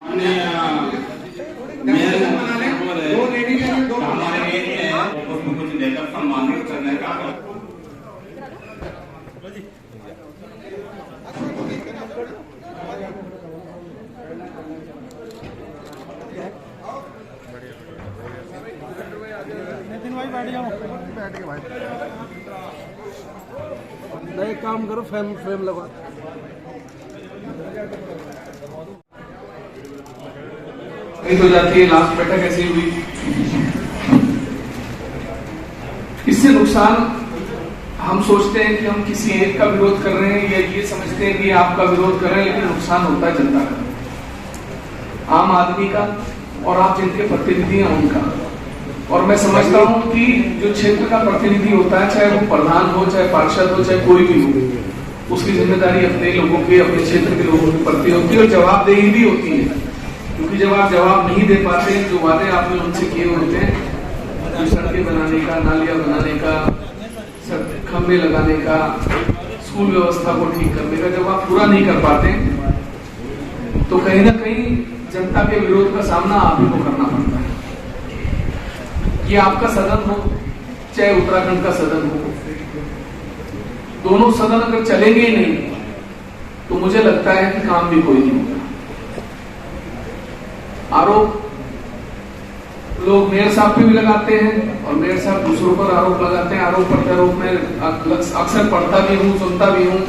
कुछ लेकर सम्मानित करने का एक काम करो, फ्रेम लगा। हो जाती है, लास्ट बैठक ऐसी हुई। इससे नुकसान हम सोचते हैं कि हम किसी एक का विरोध कर रहे हैं या ये समझते हैं कि आपका विरोध कर रहे हैं, लेकिन नुकसान होता है जनता का, आम आदमी का, और आप जिनके प्रतिनिधि हैं उनका। और मैं समझता हूं कि जो क्षेत्र का प्रतिनिधि होता है, चाहे वो प्रधान हो, चाहे पार्षद हो, चाहे कोई भी हो, उसकी जिम्मेदारी अपने लोगों की, अपने क्षेत्र के लोगों के प्रति होती है और जवाबदेही भी होती है। क्योंकि जब आप जवाब नहीं दे पाते, जो वादे आपने उनसे किए होते हैं, जो सड़कें बनाने का, नालियां बनाने का, खंभे लगाने का, स्कूल व्यवस्था को ठीक करने का, जब आप पूरा नहीं कर पाते तो कहीं ना कहीं जनता के विरोध का सामना आप ही को करना पड़ता है। ये आपका सदन हो, चाहे उत्तराखंड का सदन हो, दोनों सदन अगर चलेंगे ही नहीं तो मुझे लगता है कि काम भी कोई नहीं होगा। आरोप लोग मेयर साहब पे भी लगाते हैं और मेयर साहब दूसरों पर आरोप लगाते हैं। आरोप प्रत्यारोप में अक्सर पढ़ता भी हूं, सुनता भी हूं,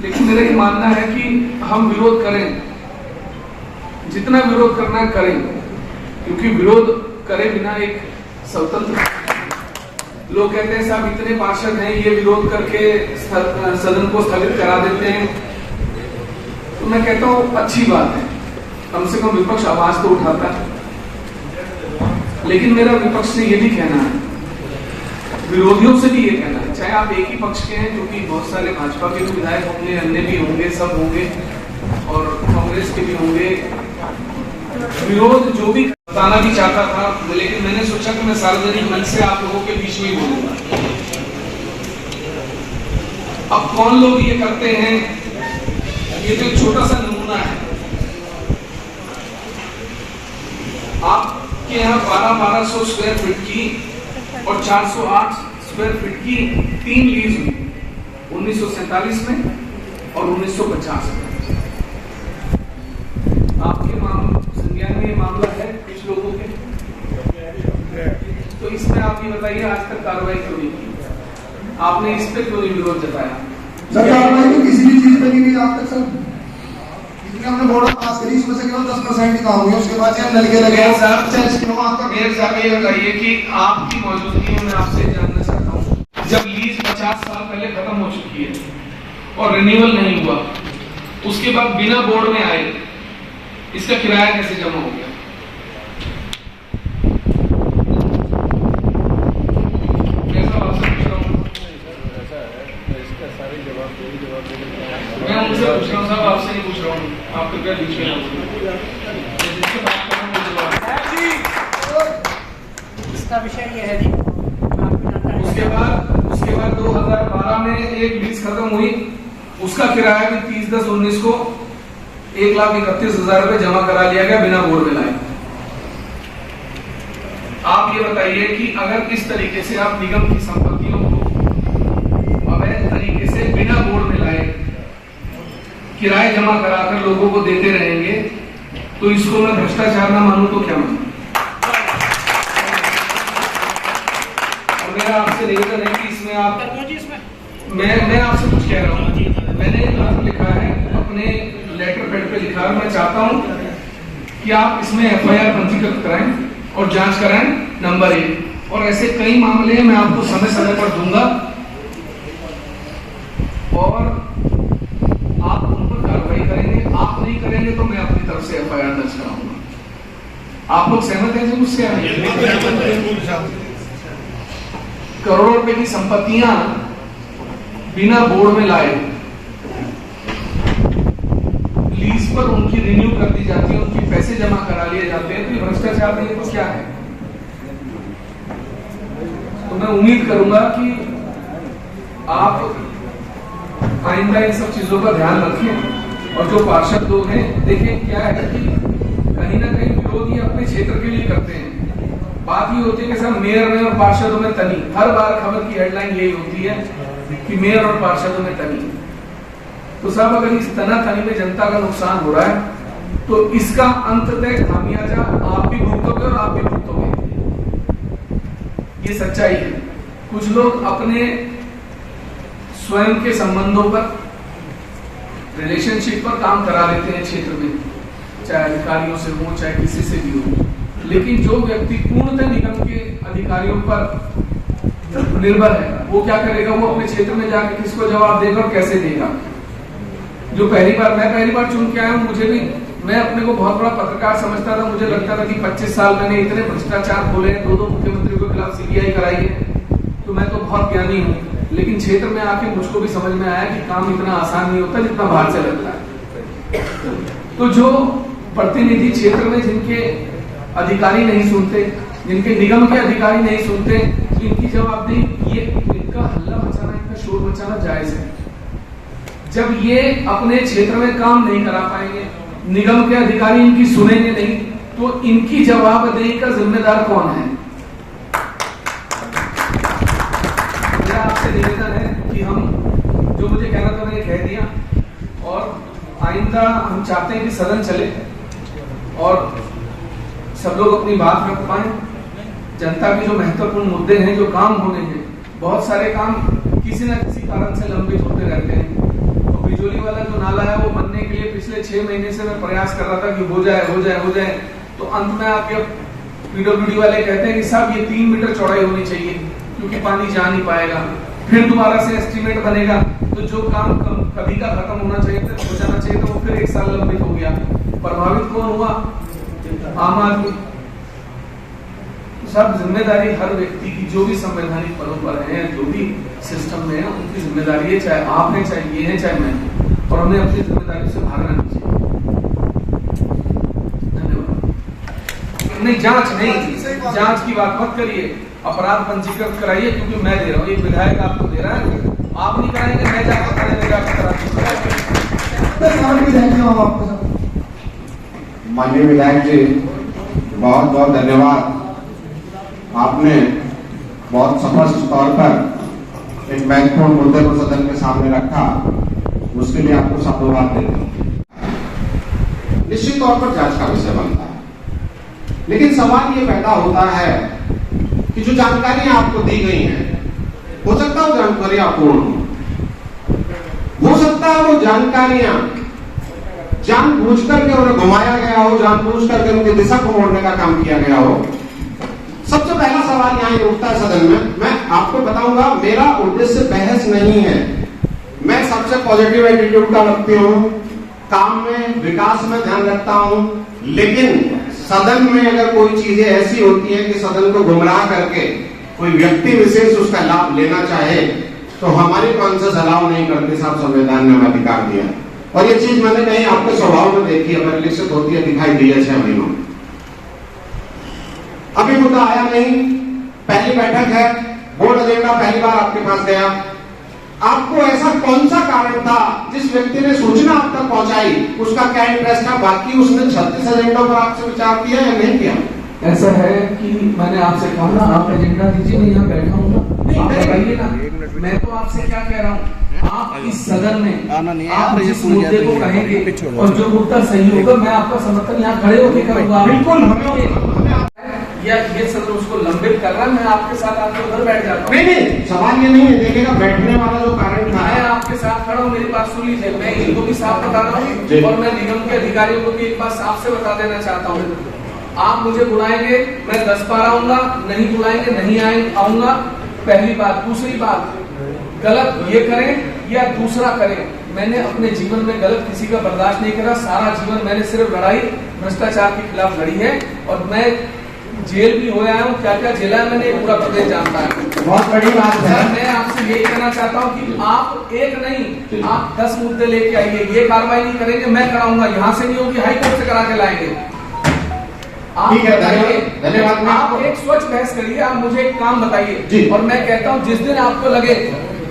लेकिन मेरा ये मानना है कि हम विरोध करें, जितना विरोध करना है करें, क्योंकि विरोध करे बिना एक स्वतंत्र, लोग कहते हैं साहब इतने पार्षद हैं, ये विरोध करके सदन को स्थगित करा देते हैं, तो मैं कहता हूं अच्छी बात है, कम से कम विपक्ष आवाज तो उठाता है। लेकिन मेरा विपक्ष से ये भी कहना है, विरोधियों से भी ये कहना है, चाहे आप एक ही पक्ष के हैं, क्योंकि बहुत सारे भाजपा के भी विधायक होंगे, अन्य भी होंगे, सब होंगे, और कांग्रेस के भी होंगे। विरोध जो भी बताना भी चाहता था, लेकिन मैंने सोचा कि मैं सार्वजनिक मंच से आप लोगों के बीच में ही बोलूंगा। अब कौन लोग ये करते हैं, ये तो एक छोटा सा नमूना है। आपके यहाँ 1200 स्क्वायर फीट की और 408 स्क्वायर फीट की 3 लीज हुई 1947 में और 1950 में। आपके संज्ञान में ये मामला है कुछ लोगों के, तो इसमें आप ये बताइए आज तक कार्रवाई क्यों नहीं की? आपने इस पे क्यों नहीं विरोध जताया? सर कार्रवाई तो किसी भी चीज पे नहीं हुई आज तक। सर हमने बोर्ड पास करी, इसमें से केवल 10% ही काम हुई, उसके बाद से नलके लगे। मेयर साहब ये बताइए कि आपकी मौजूदगी में मैं आपसे जानना चाहता हूँ, जब लीज 50 साल पहले खत्म हो चुकी है और रिन्यूअल नहीं हुआ, उसके बाद बिना बोर्ड में आए इसका किराया कैसे जमा हो गया? मैं उनसे पूछ रहा हूँ साहब, आपसे नहीं पूछ रहा हूँ, आप कृपया बीच में जिससे बात कर रहा हूँ इसका विषय ये है जी। उसके बाद 2012 में एक लीज खत्म हुई, उसका किराया भी 30/10/19 को 1,31,000 रुपए जमा करा लिया गया बिना बोर्ड में लाए। आप ये बताइए कि अगर इस तरीके से आप निगम की संपत्तियों को अवैध तरीके से बिना बोर्ड में लाए किराए जमा कराकर लोगों को देते रहेंगे, तो इसको मैं भ्रष्टाचार ना मानूं तो क्या मानूं? और मेरा आपसे निवेदन है कि इसमें आप, मैं आपसे कुछ कह रहा हूं, मैंने पत्र लिखा है, अपने लेटर पैड पे लिखा है, मैं चाहता हूं कि आप इसमें FIR पंजीकृत कराएं और जांच कराएं, नंबर 1। और ऐसे कई मामले हैं, मैं आपको समय समय पर दूंगा और आप उन पर कार्रवाई करेंगे। आप नहीं करेंगे तो मैं अपनी तरफ से FIR दर्ज कराऊंगा। आप लोग सहमत हैं जी मुझसे? करोड़ों रुपए की संपत्तियां बिना बोर्ड में लाए लीज पर उनकी रिन्यू कर दी जाती है, उनके पैसे जमा करा लिए जाते हैं, तो ये भ्रष्टाचार नहीं है तो क्या है? तो मैं उम्मीद करूंगा कि आप आइंदा इन सब चीजों का ध्यान रखें और जो पार्षद लोग हैं, देखिए क्या है कि कहीं ना कहीं विरोध ये अपने क्षेत्र के लिए करते हैं। बात ये होती है कि सर मेयर में और पार्षदों में तनी, हर बार खबर की हेडलाइन यही होती है कि मेयर और पार्षदों में तनी। तो साहब अगर इस तनातनी में जनता का नुकसान हो रहा है तो इसका अंततः खामियाजा आप भी भुगतोगे और आप भी भुगतोगे, ये सच्चाई है। कुछ लोग अपने स्वयं के संबंधों पर, रिलेशनशिप पर काम करा लेते हैं क्षेत्र में, चाहे अधिकारियों से हो चाहे किसी से भी हो, लेकिन जो व्यक्ति पूर्णतः निगम के अधिकारियों पर निर्भर है वो क्या करेगा? वो अपने क्षेत्र में जाकर किसको जवाब देगा और कैसे देगा? जो मैं पहली बार चुन के आया हूं, मुझे भी, मैं अपने को बहुत बड़ा पत्रकार समझता था। मुझे लगता था कि 25 साल मैंने इतने भ्रष्टाचार खोले हैं, 2 मुख्यमंत्रियों के खिलाफ सीबीआई कराई है, तो मैं तो बहुत ज्ञानी हूँ। लेकिन क्षेत्र में आके मुझको भी समझ में आया कि काम इतना आसान नहीं होता जितना बाहर से लगता है। तो जो प्रतिनिधि क्षेत्र में जिनके अधिकारी नहीं सुनते, जिनके निगम के अधिकारी नहीं सुनते, इनकी जवाबदेही, ये इनका हल्ला मचाना, इनका शोर मचाना जायज है। जब ये अपने क्षेत्र में काम नहीं करा पाएंगे, निगम के अधिकारी इनकी सुनेंगे नहीं, तो इनकी जवाबदेही का जिम्मेदार कौन है? मेरा आपसे निवेदन है कि हम, जो मुझे कहना था मैंने कह दिया, और आइंदा हम चाहते हैं कि सदन चले और सब लोग अपनी बात रख पाए। जनता के जो महत्वपूर्ण मुद्दे हैं, जो काम होने हैं, बहुत सारे काम किसी न किसी कारण से लंबित होते रहते हैं। बिजोली वाला जो नाला है वो बनने के लिए पिछले 6 महीने से मैं प्रयास कर रहा था कि हो जाए। तो अंत में आपके पीडब्ल्यूडी वाले कहते हैं कि साहब ये 3 मीटर चौड़ाई होनी चाहिए क्योंकि पानी जा नहीं पाएगा। फिर दोबारा से एस्टीमेट बनेगा, तो जो काम कभी का खत्म होना चाहिए था, हो जाना चाहिए, तो वो फिर 1 साल लंबित हो गया। प्रभावित कौन हुआ? आम आदमी। सब जिम्मेदारी हर व्यक्ति की, जो भी संवैधानिक पदों पर है, जो भी सिस्टम में है, उनकी जिम्मेदारी है, चाहे आप हैं, चाहे ये है, चाहे मैं, और हमें अपनी जिम्मेदारी से भागना नहीं चाहिए। धन्यवाद। नहीं, जांच की बात मत करिए, अपराध पंजीकृत कराइए, क्योंकि मैं दे रहा हूँ, एक विधायक आपको दे रहा है, आप नहीं कराएंगे, मैं जाकर माननीय विधायक जी, बहुत बहुत धन्यवाद। आपने बहुत स्पष्ट तौर पर एक महत्वपूर्ण मुद्दे को सदन के सामने रखा, उसके लिए आपको साधुवाद देता हूं। निश्चित तौर पर जांच का विषय बनता है, लेकिन सवाल ये पैदा होता है कि जो जानकारियां आपको दी गई हैं, हो सकता है जानकारियां अपूर्ण हो सकता है वो जानकारियां जानबूझ करके उन्हें घुमाया गया हो, जानबूझ करके उनकी दिशा को मोड़ने का काम किया गया हो। सबसे पहला सवाल यहाँ ये उठता है सदन में, मैं आपको बताऊंगा, मेरा उद्देश्य बहस नहीं है, मैं सबसे पॉजिटिव एटीट्यूड का रखती हूँ, काम में, विकास में ध्यान रखता हूँ, लेकिन सदन में अगर कोई चीजें ऐसी होती है कि सदन को गुमराह करके कोई व्यक्ति विशेष उसका लाभ लेना चाहे, तो हमारी कॉन्सेंस अलाउ नहीं करती। साहब, संविधान ने हमें अधिकार दिया, और ये चीज मैंने कहीं आपके स्वभाव में देखी है, परिलक्षित होती है, दिखाई दी है 6 महीनों में। अभी मुद्दा आया नहीं, पहली बैठक है, बोर्ड एजेंडा पहली बार आपके पास गया, आपको ऐसा कौन सा कारण था जिस व्यक्ति ने सूचना आप तक पहुंचाई, उसका क्या इंटरेस्ट था, बाकी उसने 36 एजेंडों पर आपसे विचार किया या नहीं किया? ऐसा है कि मैंने आपसे कहा ना, आप एजेंडा दीजिए, मैं यहाँ बैठा हूँ ना, आप बताइए ना, मैं तो आपसे क्या कह रहा हूँ, आप इस सदन में आप जिस मुद्दे को कहेंगे और जो मुद्दा सही होगा, मैं आपका समर्थन यहाँ खड़े होकर करूंगा। बिल्कुल, या ये सदन उसको लंबित कर रहा है, मैं आपके साथ आके उधर बैठ जाता हूँ। नहीं, सवाल ये नहीं है, देखिएगा बैठने वाला जो कारण था, मैं आपके साथ खड़ा हूँ, मेरी बात सुन लीजिए, मैं इनको भी साफ बता रहा हूँ और मैं निगम के अधिकारियों को भी एक बात साफ से बता देना चाहता हूँ। आप मुझे बुलाएंगे, मैं 10 बार आऊंगा, नहीं बुलाएंगे नहीं आऊंगा, पहली बात। दूसरी बात, गलत ये करें या दूसरा करें, मैंने अपने जीवन में गलत किसी का बर्दाश्त नहीं करा। सारा जीवन मैंने सिर्फ लड़ाई भ्रष्टाचार के खिलाफ लड़ी है, और मैं जेल भी हो आया हूँ, क्या क्या जेला है मैंने पूरा प्रदेश जानता है। बहुत बड़ी बात है। मैं आपसे यही कहना चाहता हूँ कि आप एक नहीं, आप 10 मुद्दे लेके आइए, ये कार्रवाई नहीं करेंगे मैं कराऊंगा, यहाँ से नहीं होगी, हाई कोर्ट से करा के लाएंगे। आप धन्यवाद। आप एक स्वच्छ बहस करिए, आप मुझे एक काम बताइए, और मैं कहता हूँ जिस दिन आपको लगे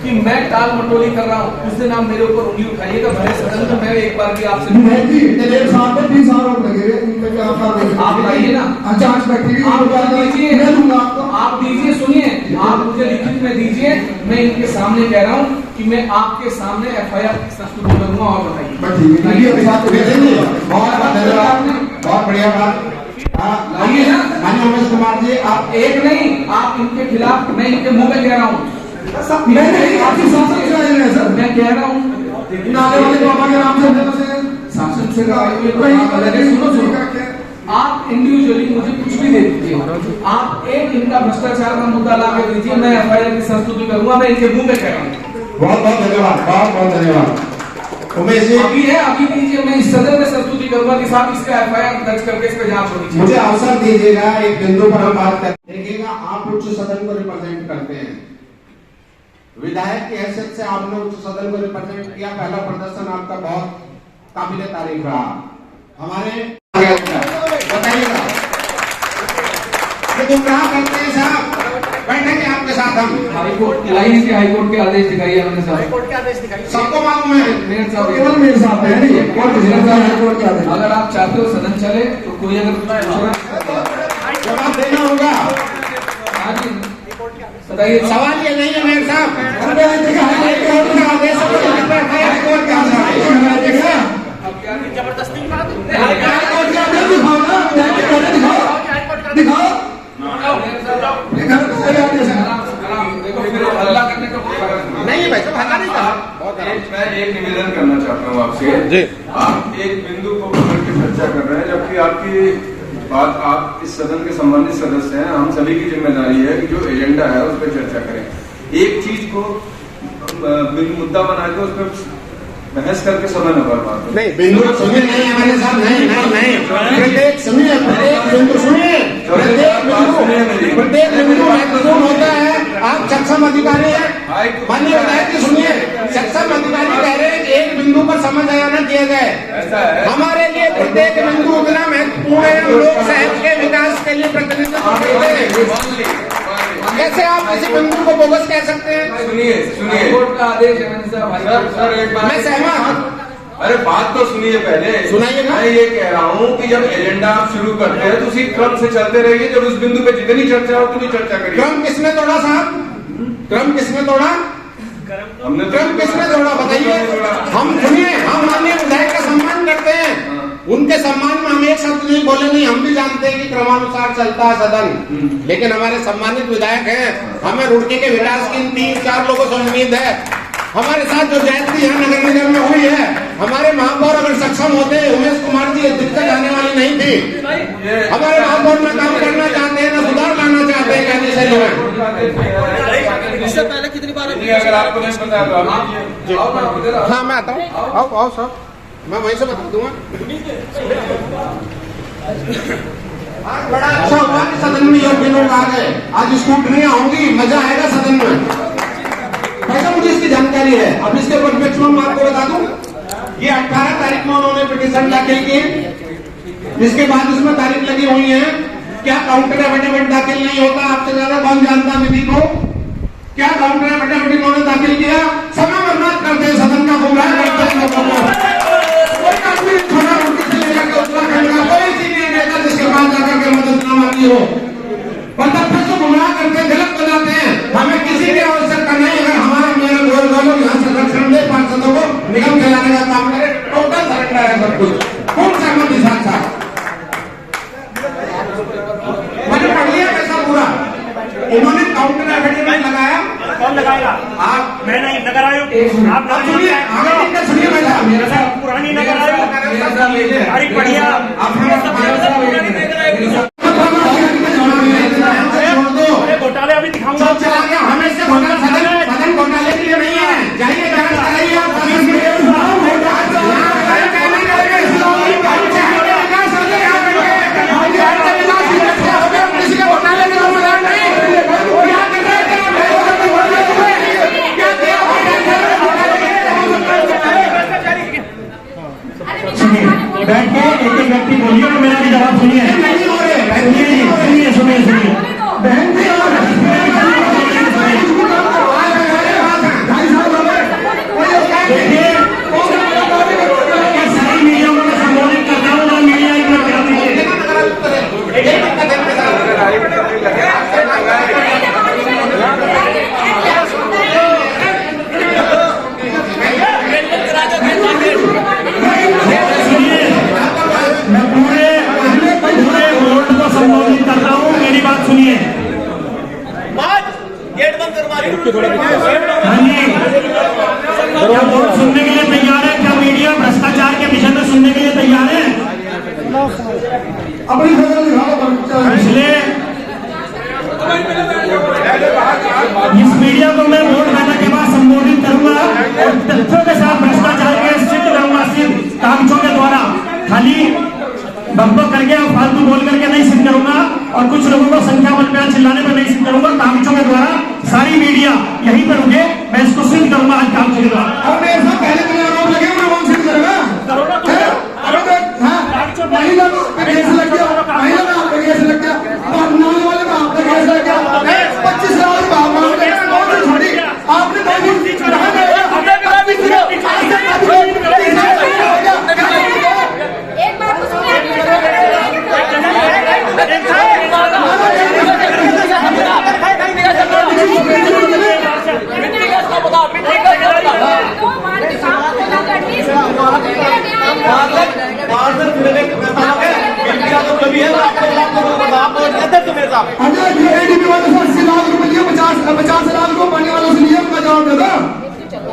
कि मैं टाल मटोली कर रहा हूँ, उस दिन आप मेरे ऊपर उंगली उठाइएगा भले सदन में। मैं एक बार भी आपसे नहीं जी, तेरे साथ में 20 आरोप लगे हुए, उनपे क्या कार्रवाई आप लाइए ना, जांच बैठी हुई, आप दीजिए, मैं दूंगा आपको। आप दीजिए, सुनिए, आप मुझे लिखित में दीजिए। मैं इनके सामने कह रहा हूँ कि मैं आपके सामने FIR प्रस्तुत करूंगा। और बताइए, बहुत धन्यवाद, बहुत बढ़िया बात। लाइए ना माननीय उमेश कुमार जी, आप एक नहीं, आप इनके खिलाफ, मैं इनके मुंह में कह रहा हूँ, मैं नहीं, आपकी शासन से आए हैं सर। मैं कह रहा हूँ नाले वाले बाबा के नाम से शासन से कराई हुई तो आप अलग है। सुनो, आप इंडिविजुअली मुझे कुछ भी दे दीजिए, आप एक इनका भ्रष्टाचार का मुद्दा ला के दीजिए, मैं FIR की संस्तुति करूंगा। मैं इनके मुंह में कह रहा हूँ। बहुत बहुत धन्यवाद, बहुत बहुत धन्यवाद उमेश जी। अभी है, अभी दीजिए, मैं इस सदन में संस्तुति करूंगा कि साहब इसका FIR दर्ज करके इस पे जांच होनी चाहिए। मुझे अवसर दीजिएगा, एक बिंदु पर हम बात करें। देखिएगा, आप उच्च सदन को रिप्रेजेंट करते हैं, विधायक की हैसियत से आपने उच्च सदन को रिप्रेजेंट किया। पहला प्रदर्शन आपका बहुत काबिले तारीफ रहा। हमारे बताइएगा गुमराह करते हैं साहब, बैठेंगे आपके साथ हम। हाईकोर्ट लाइन से हाईकोर्ट के आदेश दिखाइए हमने साहब, हाईकोर्ट के आदेश दिखाइए। सबको मालूम है। मेयर साहब, केवल मेरे साथ है नहीं, हाईकोर्ट के आदेश। अगर आप चाहते हो सदन चले तो कोई अगर जवाब देना होगा। हाँ जी, बताइए। सवाल ये नहीं है मेयर साहब, जबरदस्ती की बात है। हल्ला करने का कोई कारण नहीं। नहीं भाई साहब, हल्ला नहीं था। मैं एक निवेदन करना चाहता हूँ आपसे। आप एक बिंदु को पकड़ के चर्चा कर रहे हैं, जबकि आपकी बात, आप इस सदन के संबंधित सदस्य हैं। हम सभी की जिम्मेदारी है कि जो एजेंडा है उस पर चर्चा करें। एक चीज को मुद्दा बना के उस पर बहस करके समय न बर्बाद। नहीं, बिंदु सुनिए, नहीं हमारे साथ, नहीं नहीं नहीं, प्रत्येक सुनिए, प्रत्येक बिंदु सुनिए, प्रत्येक बिंदु महत्वपूर्ण होता है। आप सक्षम अधिकारी हैं, माननीय विधायक जी सुनिए, सक्षम अधिकारी कह रहे हैं कि एक बिंदु पर समझ आया न किया जाए। हमारे लिए प्रत्येक बिंदु उतना महत्वपूर्ण है। हम लोग शहर के विकास के लिए प्रतिनिधित्व करते हैं। कैसे आप किसी बिंदु को बोगस कह सकते हैं? सुनिए सुनिए, हाईकोर्ट का आदेश है सर एक बात, मैं सहमत। अरे बात तो सुनिए पहले, सुनाइएगा। मैं ये कह रहा हूँ कि जब एजेंडा आप शुरू करते हैं तो उसी क्रम से चलते रहिए। जब उस बिंदु पे जितनी चर्चा हो उतनी चर्चा करिए। क्रम किसने तोड़ा साहब? क्रम किसने तोड़ा? हमने क्रम किसने तोड़ा बताइए? हम सुनिए, हम माननीय विधायक का सम्मान करते हैं, उनके सम्मान में हम एक शब्द नहीं बोले नहीं। हम भी जानते हैं कि क्रमानुसार चलता है सदन, लेकिन हमारे सम्मानित विधायक हैं, हमें रुड़की के विकास की 3-4 लोगों से उम्मीद है। हमारे साथ जो जायत्री यहाँ नगर निगम में हुई है, हमारे महापौर अगर सक्षम होते, उमेश कुमार जी, ये दिक्कत आने वाली नहीं थी। हमारे महापौर में काम करना चाहते हैं, न सुधार लाना चाहते हैं, कहने से जो है। इससे पहले कितनी बार अगर आपको नहीं पता तो आप हाँ मैं आता हूँ, आओ आओ सर, मैं वहीं से बता दूंगा। आज बड़ा अच्छा हुआ कि सदन में योग्य लोग आ गए। आज स्कूटरियां होंगी, मजा आएगा सदन में। वैसे मुझे इसकी जानकारी है, अब इसके परिप्रेक्ष्य में आपको बता दूं, ये 18 तारीख में उन्होंने पिटीशन दाखिल की, जिसके बाद उसमें तारीख लगी हुई है। क्या काउंटर एफिडेविट दाखिल नहीं होता? आपसे ज्यादा कौन जानता विधि को? क्या काउंटर एफिडेविट इन्होंने दाखिल किया? समय बर्बाद करते हैं, सदन का गुमराह करते हैं लोगों को। कोई आदमी छोटा रोटी से लेकर के उत्तराखंड का कोई सीनियर नेता जिसके पास जाकर के मददनामा की हो, मतलब फिर से गुमराह करते, गलत बनाते हैं। हमें किसी की आवश्यकता नहीं। अगर हमारे मेरे गोल गोल यहाँ से रक्षण दे, पार्षदों को निगम चलाने का काम करे, टोटल सरेंडर है सब कुछ। कौन सहमति साथ मैंने पढ़ लिया कैसा पूरा। इन्होंने काउंटर एफिडेविट लगाया। कौन लगाएगा? आप, मैं नहीं, नगर आयोग। आप सुनिए, आगे सुनिए भाई साहब, मेरा साहब पुरानी नगर आयोग तारीख बढ़िया। अरे घोटाले अभी दिखाऊंगा। हमें इससे सदन घोटाले के लिए नहीं है। जाइए जांच कराइए आप। बैठ के एक एक व्यक्ति बोलिए और मेरा भी जवाब सुनिए। सुनिए सुनिए सुनिए सुनिए। अपनी फसल दिखाओ। इसलिए इस मीडिया को मैं वोट डालने के बाद संबोधित करूंगा और तथ्यों के साथ भ्रष्टाचार के सिद्ध करूंगा, सिर्फ कागजों के द्वारा खाली बकबक करके और फालतू बोल करके नहीं सिद्ध करूंगा, और कुछ लोगों को संख्या बल पे चिल्लाने पर नहीं सिद्ध करूंगा। कागजों के द्वारा सारी मीडिया यहीं पर रुके, मैं इसको सिद्ध करूंगा आज कागजों के द्वारा। और मेरे साथ पहले दिन आरोप लगे, मैं कौन सिद्ध करूंगा? नहीं लगा, कैसे लग गया? नहीं लगा, आपका कैसे लग गया? नाले वाले में आपका कैसे लग गया? 25 लाख रुपए छोड़ी आपने एक बार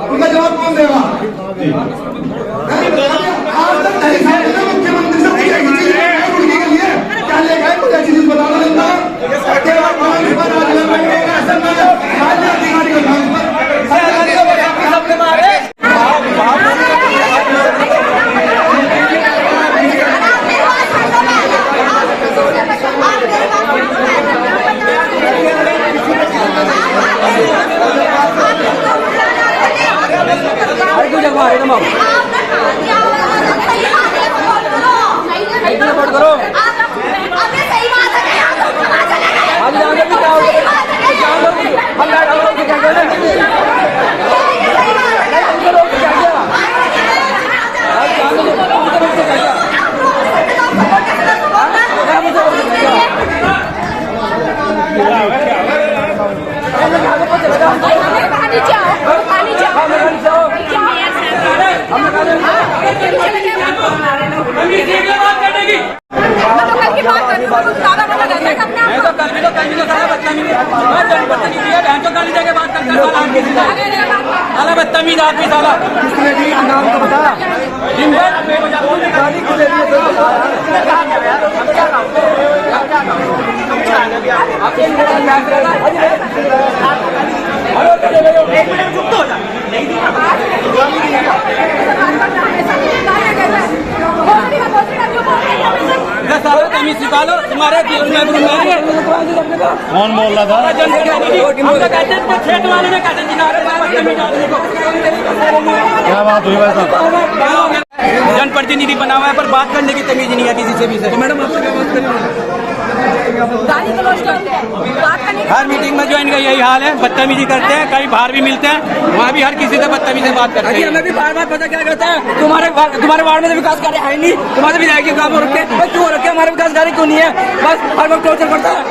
उनका जवाब कौन देगा? आप तक नहीं खाए ना मुख्यमंत्री से पूछे कि चीज उनकी के लिए क्या लेगा है, कुछ ऐसी चीज बता दो जनता बदतमीज आदमी साला नाम तो बता तमीज निकालो, तुम्हारे कौन बोल रहा था? खेत वाले ने क्या बात हुई भाई साहब? जनप्रतिनिधि बना हुआ है पर बात करने की तमीज नहीं है किसी से भी। तो मैडम आपसे क्या बात करें? हर मीटिंग में ज्वाइन का यही हाल है, बदतमीजी करते हैं, कहीं बाहर भी मिलते हैं, वहाँ भी हर किसी से बदतमीजी से बात करते हैं। हमें भी बार बार पता क्या कहता है, तुम्हारे वार्ड में तो विकास कार्य है नहीं, तुम्हारे विधायक के काम रखे क्यों रखे, हमारे विकास कार्य क्यों नहीं है? बस हर वक्त टोर्चर करता है।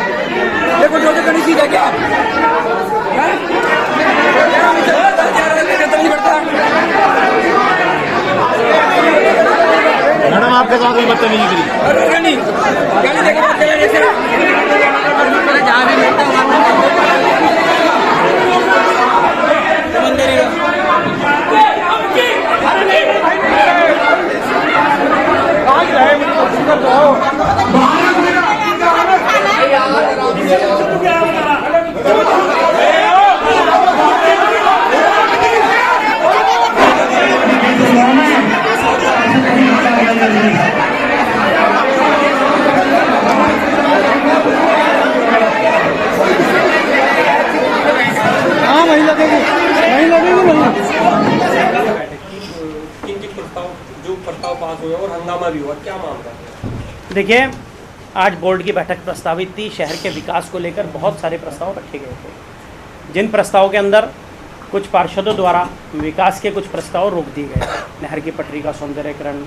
देखो टोर्चर करनी चीज है क्या? मैडम आपके साथ कोई बदतमीजी करी? जहाँ भी मिलता देखिए, आज बोर्ड की बैठक प्रस्तावित थी। शहर के विकास को लेकर बहुत सारे प्रस्ताव रखे गए थे, जिन प्रस्तावों के अंदर कुछ पार्षदों द्वारा विकास के कुछ प्रस्ताव रोक दिए गए। नहर की पटरी का सौंदर्यीकरण,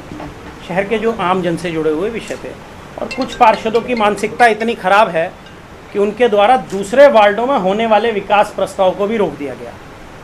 शहर के जो आम जन से जुड़े हुए विषय थे, और कुछ पार्षदों की मानसिकता इतनी खराब है कि उनके द्वारा दूसरे वार्डों में होने वाले विकास प्रस्ताव को भी रोक दिया गया।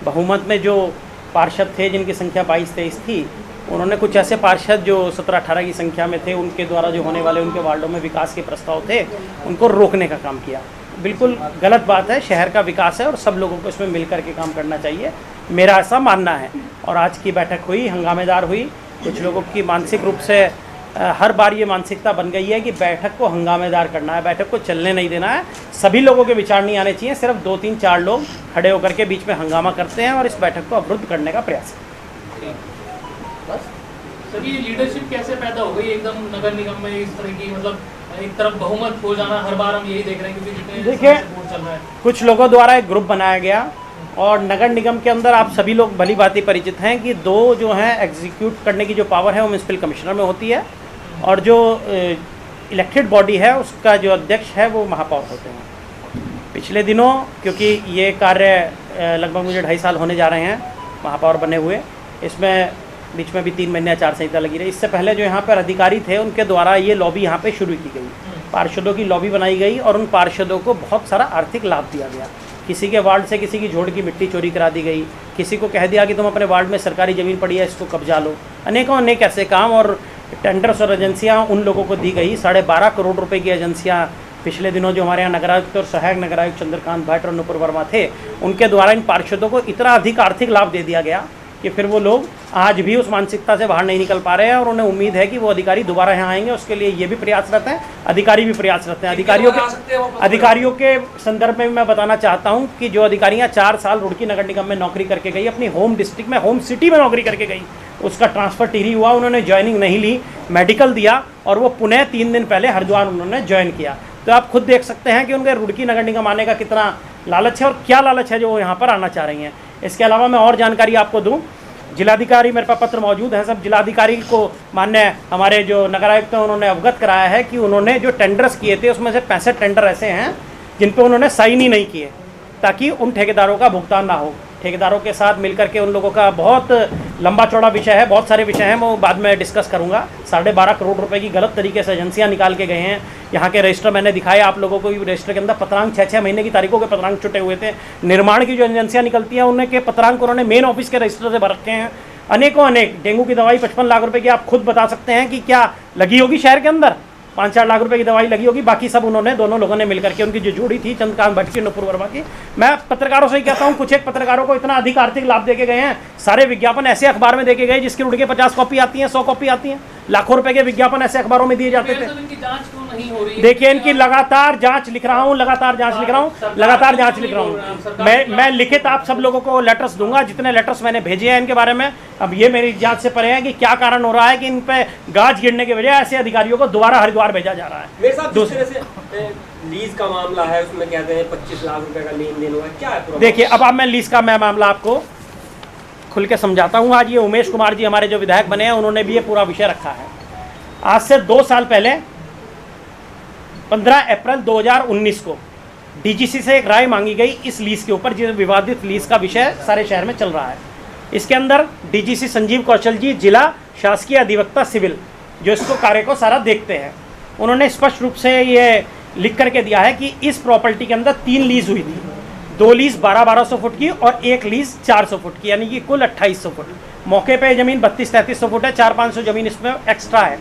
बहुमत में जो पार्षद थे, जिनकी संख्या 22-23 थी, उन्होंने कुछ ऐसे पार्षद जो 17-18 की संख्या में थे, उनके द्वारा जो होने वाले उनके वार्डों में विकास के प्रस्ताव थे, उनको रोकने का काम किया। बिल्कुल गलत बात है। शहर का विकास है और सब लोगों को इसमें मिल करके काम करना चाहिए, मेरा ऐसा मानना है। और आज की बैठक हुई, हंगामेदार हुई, कुछ लोगों की मानसिक रूप से हर बार ये मानसिकता बन गई है कि बैठक को हंगामेदार करना है, बैठक को चलने नहीं देना है, सभी लोगों के विचार नहीं आने चाहिए, सिर्फ 2-3-4 लोग खड़े होकर के बीच में हंगामा करते हैं और इस बैठक को अवरुद्ध करने का प्रयास है। सर ये लीडरशिप कैसे पैदा हो गई एकदम नगर निगम में इस तरह की, मतलब एक तरफ बहुमत हो जाना, हर बार हम यही देख रहे हैं क्योंकि जितने देखिए चल रहा है। कुछ लोगों द्वारा एक ग्रुप बनाया गया और नगर निगम के अंदर आप सभी लोग भली भांति परिचित हैं कि 2 जो हैं एग्जीक्यूट करने की जो पावर है वो म्यूनसिपल कमिश्नर में होती है और जो इलेक्टेड बॉडी है उसका जो अध्यक्ष है वो महापौर होते हैं। पिछले दिनों क्योंकि ये कार्य लगभग मुझे 2.5 साल होने जा रहे हैं महापौर बने हुए, इसमें बीच में भी 3 महीने आचार संहिता लगी रही। इससे पहले जो यहाँ पर अधिकारी थे उनके द्वारा ये लॉबी यहाँ पे शुरू की गई, पार्षदों की लॉबी बनाई गई और उन पार्षदों को बहुत सारा आर्थिक लाभ दिया गया। किसी के वार्ड से किसी की झोड़ की मिट्टी चोरी करा दी गई, किसी को कह दिया कि तुम अपने वार्ड में सरकारी ज़मीन पड़ी है इसको कब्जा लो, अनेकों अनेक ऐसे काम और टेंडर्स और एजेंसियाँ उन लोगों को दी गई। 12.5 करोड़ रुपए की एजेंसियाँ पिछले दिनों जो हमारे यहाँ नगरायुक्त और सहायक नगरायुक्त चंद्रकांत भट्ट और नुपुर वर्मा थे उनके द्वारा इन पार्षदों को इतना अधिक आर्थिक लाभ दे दिया गया कि फिर वो लोग आज भी उस मानसिकता से बाहर नहीं निकल पा रहे हैं और उन्हें उम्मीद है कि वो अधिकारी दोबारा यहाँ आएंगे। उसके लिए ये भी प्रयासरत हैं, अधिकारी भी प्रयासरत हैं। अधिकारियों के संदर्भ में मैं बताना चाहता हूँ कि जो अधिकारियाँ 4 साल रुड़की नगर निगम में नौकरी करके गई, अपनी होम डिस्ट्रिक्ट में होम सिटी में नौकरी करके गई, उसका ट्रांसफ़र टिहरी हुआ, उन्होंने ज्वाइनिंग नहीं ली, मेडिकल दिया और वो पुणे 3 दिन पहले हरिद्वार उन्होंने ज्वाइन किया। तो आप खुद देख सकते हैं कि उनके रुड़की नगर निगम आने का कितना लालच है और क्या लालच है जो वो यहाँ पर आना चाह रही हैं। इसके अलावा मैं और जानकारी आपको दूं, जिलाधिकारी मेरे पास पत्र मौजूद है, सब जिलाधिकारी को मान्य हमारे जो नगरायुक्त हैं उन्होंने अवगत कराया है कि उन्होंने जो टेंडर्स किए थे उसमें से 65 टेंडर ऐसे हैं जिन पे उन्होंने साइन ही नहीं किए ताकि उन ठेकेदारों का भुगतान ना हो। ठेकेदारों के साथ मिलकर के उन लोगों का बहुत लंबा चौड़ा विषय है, बहुत सारे विषय हैं, मैं बाद में डिस्कस करूंगा। 12.5 करोड़ रुपए की गलत तरीके से एजेंसियां निकाल के गए हैं। यहाँ के रजिस्टर मैंने दिखाए आप लोगों को, रजिस्टर के अंदर पत्रांक 6-6 महीने की तारीखों के पत्रांक छुटे हुए थे। निर्माण की जो एजेंसियां निकलती हैं उनके पत्रांक उन्होंने मेन ऑफिस के रजिस्टर से भर रखे हैं। अनेकों अनेक डेंगू की दवाई 55 लाख रुपए की, आप खुद बता सकते हैं कि क्या लगी होगी शहर के अंदर, 5-4 लाख रुपए की दवाई लगी होगी, बाकी सब उन्होंने दोनों लोगों ने मिलकर के उनकी जो जोड़ी थी चंद्रकांत भट्ट की नुपुर वर्मा की। मैं पत्रकारों से ही कहता हूं, कुछ एक पत्रकारों को इतना अधिक आर्थिक लाभ देके गए हैं, सारे विज्ञापन ऐसे अखबार में देके गए जिसकी रुड़ के 50 कॉपी आती हैं, 100 कॉपी आती हैं, लाखों रुपए के विज्ञापन ऐसे अखबारों में दिए जाते थे। देखिए इनकी लगातार जांच लिख रहा हूं, लगातार जांच लिख रहा हूं। मैं लिखित आप सब लोगों को लेटर्स दूंगा, जितने लेटर्स मैंने भेजे हैं इनके बारे में। अब ये मेरी जांच से परे है कि क्या कारण हो रहा है कि इन पे गाज गिरने के बजाय ऐसे अधिकारियों को दोबारा हरिद्वार भेजा जा रहा है। मेरे साथ जिस तरह से लीज का मामला है उसमें कहते हैं 25 लाख रुपए का लेन देन हुआ है, क्या है? देखिए अब आप मैं लीज का मैं मामला आपको खुल के समझाता हूँ। आज ये उमेश कुमार जी हमारे जो विधायक बने हैं उन्होंने भी ये पूरा विषय रखा है। आज से 2 साल पहले 15 अप्रैल 2019 को डीजीसी से एक राय मांगी गई इस लीज के ऊपर, जो विवादित लीज का विषय सारे शहर में चल रहा है। इसके अंदर डीजीसी संजीव कौशल जी, जिला शासकीय अधिवक्ता सिविल, जो इसको कार्य को सारा देखते हैं, उन्होंने स्पष्ट रूप से ये लिख करके दिया है कि इस प्रॉपर्टी के अंदर 3 लीज हुई थी। 2 लीज 1200-1200 फुट की और 1 लीज 400 फुट की, यानी कि कुल 2800 फुट। मौके पे जमीन 3200-3300 फुट है, 400-500 जमीन इसमें एक्स्ट्रा है।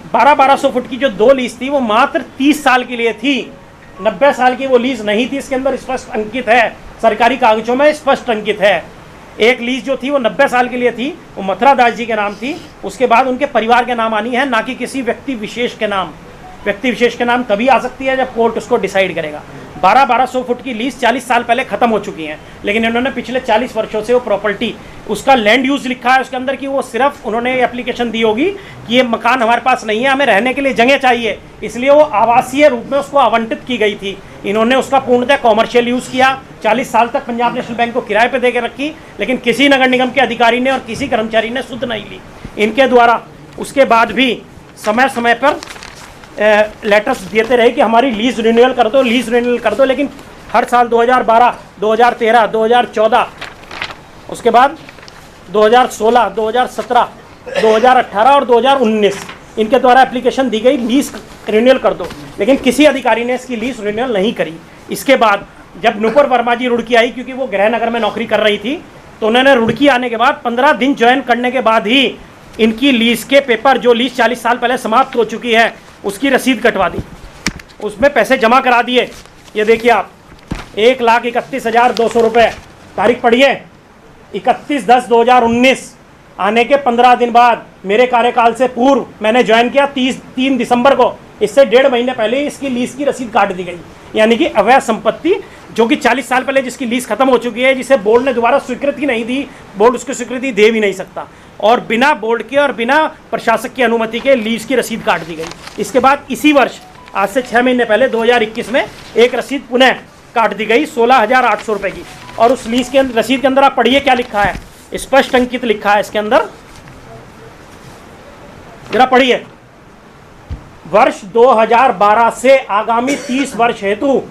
1200-1200 फुट की जो 2 लीज थी वो मात्र 30 साल के लिए थी, 90 साल की वो लीज नहीं थी। इसके अंदर स्पष्ट अंकित है, सरकारी कागजों में स्पष्ट अंकित है। एक लीज जो थी वो 90 साल के लिए थी, वो मथुरा दास जी के नाम थी, उसके बाद उनके परिवार के नाम आनी है, ना कि किसी व्यक्ति विशेष के नाम। व्यक्ति विशेष के नाम तभी आ सकती है जब कोर्ट उसको डिसाइड करेगा। 1200 फुट की लीज 40 साल पहले खत्म हो चुकी हैं, लेकिन इन्होंने पिछले 40 वर्षों से वो प्रॉपर्टी, उसका लैंड यूज लिखा है उसके अंदर कि वो सिर्फ उन्होंने एप्लीकेशन दी होगी कि ये मकान हमारे पास नहीं है, हमें रहने के लिए जगह चाहिए, इसलिए वो आवासीय रूप में उसको आवंटित की गई थी। इन्होंने उसका पूर्णतः कॉमर्शियल यूज़ किया। 40 साल तक पंजाब नेशनल बैंक को किराए पे दे के रखी, लेकिन किसी नगर निगम के अधिकारी ने और किसी कर्मचारी ने सुध नहीं ली इनके द्वारा। उसके बाद भी समय समय पर लेटर्स देते रहे कि हमारी लीज रिन्यूअल कर दो, लीज रिन्यूअल कर दो, लेकिन हर साल 2012, 2013, 2014, उसके बाद 2016, 2017, 2018 और 2019 इनके द्वारा एप्लीकेशन दी गई लीज रिन्यूअल कर दो, लेकिन किसी अधिकारी ने इसकी लीज रिन्यूअल नहीं करी। इसके बाद जब नुपुर वर्मा जी रुड़की आई, क्योंकि वो गृह नगर में नौकरी कर रही थी, तो उन्होंने रुड़की आने के बाद 15 दिन ज्वाइन करने के बाद ही इनकी लीज के पेपर, जो लीज 40 साल पहले समाप्त हो चुकी है, उसकी रसीद कटवा दी, उसमें पैसे जमा करा दिए। ये देखिए आप, 1,31,200 रुपये, तारीख पढ़िए 31/10/2019, आने के 15 दिन बाद मेरे कार्यकाल से पूर्व मैंने ज्वाइन किया 3 दिसंबर को, इससे 1.5 महीने पहले इसकी लीज की रसीद काट दी गई। यानी कि अवैध संपत्ति जो कि 40 साल पहले जिसकी लीज खत्म हो चुकी है, जिसे बोर्ड ने दोबारा स्वीकृति नहीं दी, बोर्ड उसको स्वीकृति दे भी नहीं सकता, और बिना बोर्ड के और बिना प्रशासक की अनुमति के लीज की रसीद काट दी गई। इसके बाद इसी वर्ष आज से 6 महीने पहले 2021 में एक रसीद पुनः काट दी गई 16,800 रुपये की, और उस लीज के रसीद के अंदर आप पढ़िए क्या लिखा है, स्पष्ट अंकित लिखा है इसके अंदर, जरा पढ़िए। वर्ष 2012 से आगामी 30 वर्ष हेतु,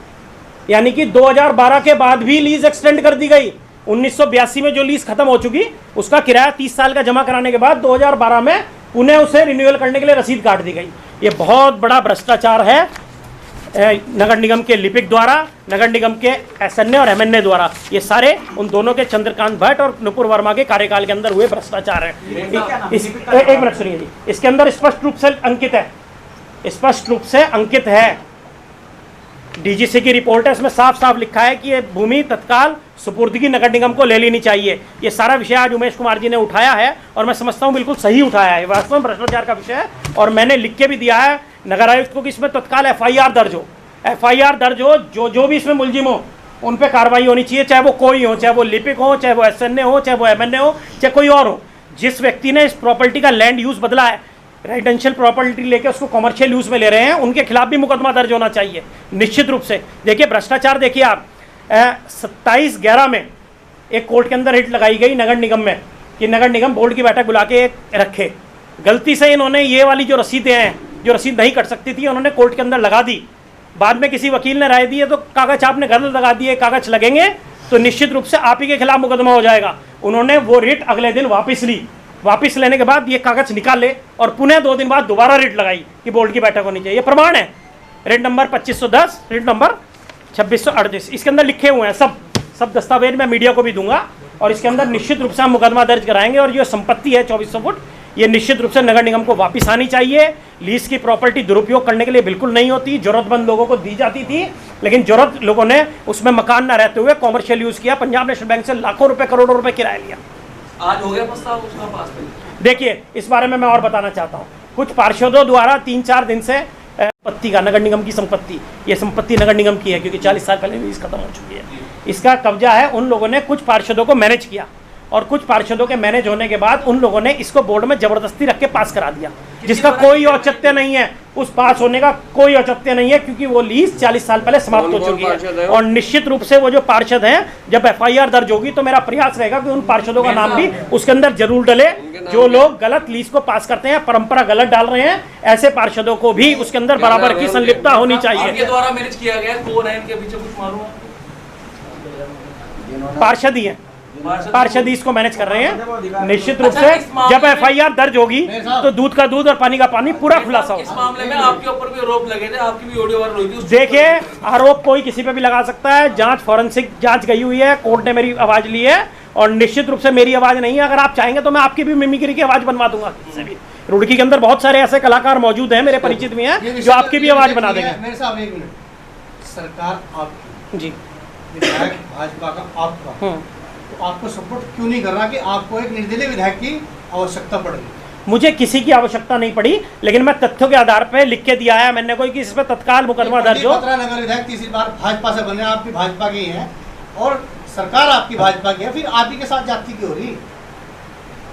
यानी कि 2012 के बाद भी लीज एक्सटेंड कर दी गई। 1982 में जो लीज खत्म हो चुकी उसका किराया 30 साल का जमा कराने के बाद 2012 में पुनः उसे रिन्यूअल करने के लिए रसीद काट दी गई। ये बहुत बड़ा भ्रष्टाचार है नगर निगम के लिपिक द्वारा, नगर निगम के एसएनए और एमएनए द्वारा। ये सारे उन दोनों के चंद्रकांत भट्ट और नुपुर वर्मा के कार्यकाल के अंदर हुए भ्रष्टाचार है। एक मिनट सुनिए जी, इसके अंदर स्पष्ट रूप से अंकित है, स्पष्ट रूप से अंकित है, डीजीसी की रिपोर्ट है, इसमें साफ साफ लिखा है कि ये भूमि तत्काल सुपुर्दगी नगर निगम को ले लेनी चाहिए। ये सारा विषय आज उमेश कुमार जी ने उठाया है और मैं समझता हूँ बिल्कुल सही उठाया है, वास्तव में भ्रष्टाचार का विषय है, और मैंने लिख के भी दिया है नगर आयुक्त को कि इसमें तत्काल एफआईआर दर्ज हो, एफआईआर दर्ज हो, जो भी इसमें मुलजिम हो उन पर कार्रवाई होनी चाहिए, चाहे वो कोई हो, चाहे वो लिपिक हो, चाहे वो एसएनए हो, चाहे वो एमएनए हो, चाहे कोई और हो। जिस व्यक्ति ने इस प्रॉपर्टी का लैंड यूज बदला है, रेजिडेंशियल प्रॉपर्टी लेके उसको कमर्शियल यूज में ले रहे हैं, उनके खिलाफ भी मुकदमा दर्ज होना चाहिए निश्चित रूप से। देखिए भ्रष्टाचार, देखिए आप 27/11 में एक कोर्ट के अंदर हिट लगाई गई नगर निगम में कि नगर निगम बोर्ड की बैठक बुला के रखे। गलती से इन्होंने ये वाली जो रसीदें हैं, जो रसीद नहीं कट सकती थी, उन्होंने कोर्ट के अंदर लगा दी। बाद में किसी वकील ने राय दी है तो कागज आपने गलत लगा दिए, कागज लगेंगे तो निश्चित रूप से आप ही के खिलाफ मुकदमा हो जाएगा। उन्होंने वो रिट अगले दिन वापस ली, वापस लेने के बाद ये कागज निकाले और पुनः 2 दिन बाद दोबारा रिट लगाई कि बोर्ड की बैठक होनी चाहिए। प्रमाण है, रिट नंबर 2510, रिट नंबर 2638, इसके अंदर लिखे हुए हैं सब दस्तावेज, मैं मीडिया को भी दूंगा, और इसके अंदर निश्चित रूप से हम मुकदमा दर्ज कराएंगे। और जो संपत्ति है 2400 फुट, ये निश्चित रूप से नगर निगम को वापस आनी चाहिए। लीज की प्रॉपर्टी दुरुपयोग करने के लिए बिल्कुल नहीं होती, जरूरतमंद लोगों को दी जाती थी, लेकिन जरूरत लोगों ने उसमें मकान न रहते हुए कॉमर्शियल यूज किया, पंजाब नेशनल बैंक से लाखों रुपए करोड़ों रुपए किराया लिया। आज हो गया प्रस्ताव उसका पास में। देखिए इस बारे में मैं और बताना चाहता हूँ, कुछ पार्षदों द्वारा 3-4 दिन से संपत्ति का, नगर निगम की संपत्ति, ये संपत्ति नगर निगम की है क्योंकि 40 साल पहले लीज खत्म हो चुकी है, इसका कब्जा है। उन लोगों ने कुछ पार्षदों को मैनेज किया और कुछ पार्षदों के मैनेज होने के बाद उन लोगों ने इसको बोर्ड में जबरदस्ती रख के पास करा दिया, जिसका कोई औचित्य नहीं है, उस पास होने का कोई औचित्य नहीं है, क्योंकि वो लीज 40 साल पहले समाप्त हो चुकी है। और निश्चित रूप से वो जो पार्षद हैं, जब एफआईआर दर्ज होगी तो मेरा प्रयास रहेगा कि उन पार्षदों का नाम भी उसके अंदर जरूर डले। जो लोग गलत लीज को पास करते हैं, परंपरा गलत डाल रहे हैं, ऐसे पार्षदों को भी उसके अंदर बराबर की संलिप्तता होनी चाहिए। द्वारा मैनेज किया गया, कौन है इनके पीछे, कुछ मालूम? पार्षद ही है, पार्षद इसको मैनेज कर रहे हैं। निश्चित रूप से जब एफआईआर दर्ज होगी तो दूध का दूध और पानी का पानी पूरा खुलासा होगा। इस मामले में आपके ऊपर भी आरोप लगे थे, आपकी भी ऑडियो वायरल हुई थी। देखिए आरोप कोई किसी पे भी लगा सकता है, जांच फॉरेंसिक जांच गई हुई है, कोर्ट ने मेरी आवाज ली है और निश्चित रूप से मेरी आवाज नहीं है। अगर आप चाहेंगे तो मैं आपकी भी मिमिक्री की आवाज बनवा दूंगा किसी भी। रुड़की के अंदर बहुत सारे ऐसे कलाकार मौजूद हैं, मेरे परिचित भी हैं, जो आपकी भी आवाज बना देंगे। मेरे साहब एक मिनट, सरकार आपकी जी, विधायक भाजपा का आपका, तो आपको सपोर्ट क्यों नहीं कर रहा कि आपको एक निर्दलीय विधायक की आवश्यकता पड़ रही? मुझे किसी की आवश्यकता नहीं पड़ी, लेकिन मैं तथ्यों के आधार पर लिख के दिया है मैंने कोई कि इस पर तत्काल मुकदमा दर्ज हो। नगर विधायक तीसरी बार भाजपा से बने, आप भी भाजपा के ही हैं और सरकार आपकी भाजपा की है, फिर आप ही के साथ जाति की हो रही?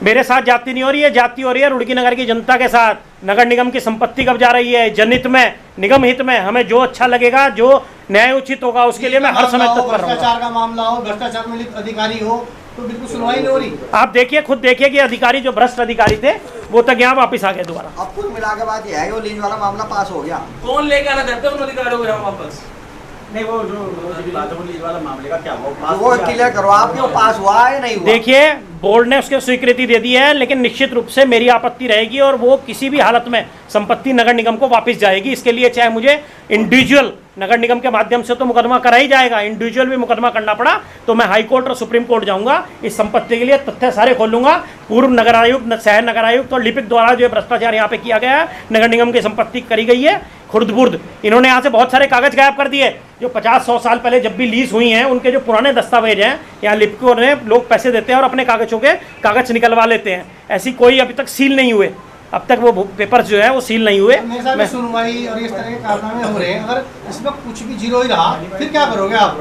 मेरे साथ जाति नहीं हो रही है, जाति हो रही है रुड़की नगर की जनता के साथ। नगर निगम की संपत्ति कब जा रही है, जनहित में, निगम हित में, हमें जो अच्छा लगेगा, जो न्याय उचित होगा उसके लिए मैं हर समय तत्पर रहूंगा। भ्रष्टाचार का मामला हो, भ्रष्टाचार में लिप्त अधिकारी हो, तो बिल्कुल सुनवाई नहीं हो रही। आप देखिए, खुद देखिए कि अधिकारी जो भ्रष्ट अधिकारी थे वो तक यहाँ वापिस आ गए दोबारा। अब कुल मिला के बात यह है कि वो लीज वाला मामला पास हो गया। कौन लेके आना चाहते हैं उन अधिकारियों को यहाँ वापस? नहीं, वो जो लीज वाला मामले का क्या वो क्लियर करो आप, वो पास हुआ है नहीं हुआ? देखिए बोर्ड ने उसके स्वीकृति दे दी है, लेकिन निश्चित रूप से मेरी आपत्ति रहेगी और वो किसी भी हालत में संपत्ति नगर निगम को वापस जाएगी। इसके लिए चाहे मुझे इंडिविजुअल नगर निगम के माध्यम से तो मुकदमा करा ही जाएगा, इंडिविजुअल भी मुकदमा करना पड़ा तो मैं हाई कोर्ट और सुप्रीम कोर्ट जाऊंगा, इस संपत्ति के लिए तथ्य सारे खोलूंगा। पूर्व नगर आयुक्त, शहर नगर आयुक्त और लिपिक द्वारा जो भ्रष्टाचार यहाँ पे किया गया है, नगर निगम की संपत्ति करी गई है खुर्द-बुर्द। इन्होंने यहाँ से बहुत सारे कागज गायब कर दिए जो 50-100 साल पहले जब भी लीज हुई हैं, उनके जो पुराने दस्तावेज हैं, यहाँ लिपिकों ने लोग पैसे देते हैं और अपने कागजों के कागज निकलवा लेते हैं। ऐसी कोई अभी तक सील नहीं हुए, अब तक वो पेपर्स जो है वो सील नहीं हुए। मैं सुनवाई और इस तरह के कारनामे हो रहे हैं, अगर इसमें कुछ भी जीरो ही रहा फिर क्या करोगे आप?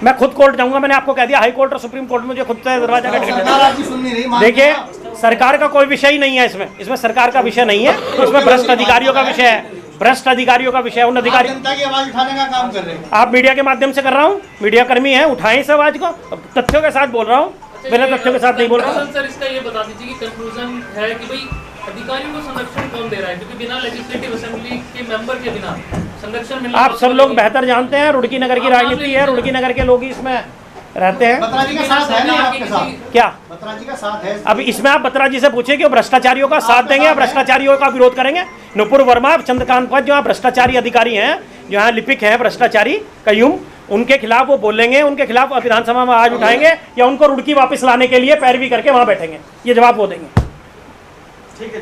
मैं खुद कोर्ट जाऊंगा, मैंने आपको कह दिया हाई कोर्ट और सुप्रीम कोर्ट में मुझे खुद से दरवाजा सरकार आपकी सुन नहीं रही। देखिए, सरकार का कोई विषय ही नहीं है इसमें सरकार का विषय नहीं है, इसमें भ्रष्ट अधिकारियों का विषय है, भ्रष्ट अधिकारियों का विषय। उन अधिकारी जनता की आवाज उठाने का काम कर रहे हैं। आप मीडिया के माध्यम से कर रहा हूँ, मीडिया कर्मी है, उठाएं इस आवाज को, तथ्यों के साथ बोल रहा हूँ, बिना तथ्यों के साथ नहीं बोल रहा हूँ। सर इसका ये बता दीजिए कि कंक्लूजन है कि भाई अधिकारियों को संरक्षण कौन दे रहा है, क्योंकि बिना लेजिस्लेटिव असेंबली के मेंबर के बिना संरक्षण मिलना, आप सब लोग बेहतर जानते हैं, रुड़की नगर की राजनीति है, रुड़की नगर के लोग ही इसमें रहते हैं। बत्रा जी का साथ है ना आपके साथ? क्या बत्रा जी का साथ है? अब इसमें आप बत्रा जी से पूछिए कि वो भ्रष्टाचारियों का साथ देंगे या भ्रष्टाचारियों का विरोध करेंगे। नुपुर वर्मा, चंद्रकांत पद जो यहाँ भ्रष्टाचारी अधिकारी हैं, जो यहाँ लिपिक हैं भ्रष्टाचारी कयूम, उनके खिलाफ वो बोलेंगे, उनके खिलाफ विधानसभा में आवाज उठाएंगे या उनको रुड़की वापस लाने के लिए पैरवी करके वहां बैठेंगे, ये जवाब वो देंगे। ठीक है।